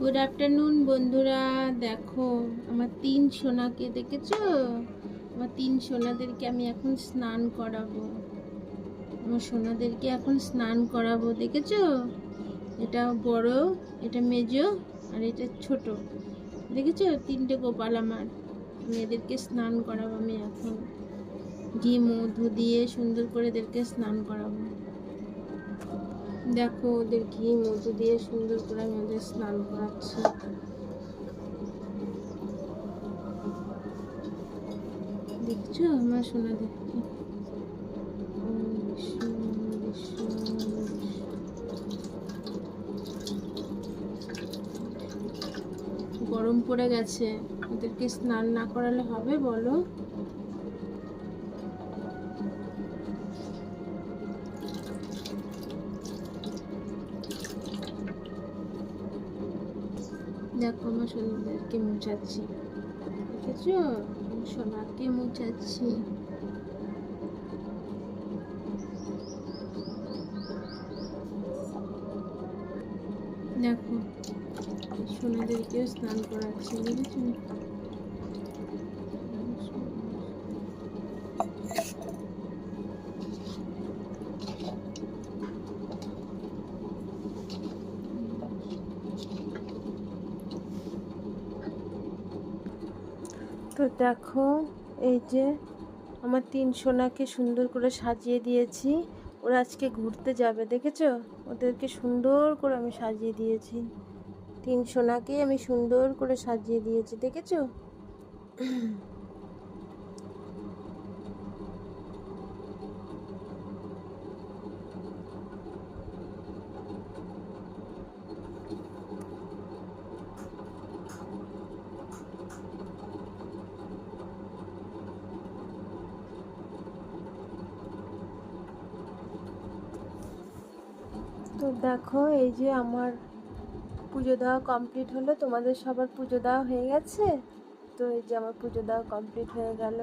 Good afternoon বন্ধুরা। দেখো আমার তিন সোনাকে দেখেছো? আমার তিন সোনাদেরকে আমি এখন স্নান করাবো। আমার সোনাদেরকে এখন স্নান করাবো, দেখেছো? এটা বড়, এটা মেজো, আর এটা ছোট। দেখেছো তিনটে গোপাল আমার। আমি এদেরকে স্নান করাবো। আমি এখন ঘি মধু দিয়ে সুন্দর করে এদেরকে স্নান করাবো। দেখো ওদের ঘি মধু দিয়ে সুন্দর করে আমি ওদের স্নান করাচ্ছি। দেখছো আমার সোনাদেরকে? গরম পড়ে গেছে, ওদেরকে স্নান না করালে হবে বলো? দেখো আমার সোনাদেরকে মুছাচ্ছি, দেখেছো? সোনাকে মুছাচ্ছি। দেখো সোনাদেরকেও স্নান করাচ্ছি, দেখেছো? তো দেখো এই যে আমার তিন সোনাকে সুন্দর করে সাজিয়ে দিয়েছি। ওরা আজকে ঘুরতে যাবে, দেখেছো? ওদেরকে সুন্দর করে আমি সাজিয়ে দিয়েছি। তিন সোনাকে আমি সুন্দর করে সাজিয়ে দিয়েছি, দেখেছো? তো দেখো এই যে আমার পুজো দেওয়া কমপ্লিট হলো। তোমাদের সবার পুজো দেওয়া হয়ে গেছে? তো এই যে আমার পুজো দেওয়া কমপ্লিট হয়ে গেল।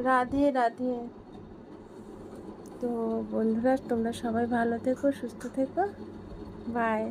রাধে রাধে। তো বন্ধুরা তোমরা সবাই ভালো থেকো, সুস্থ থেকো। বাই।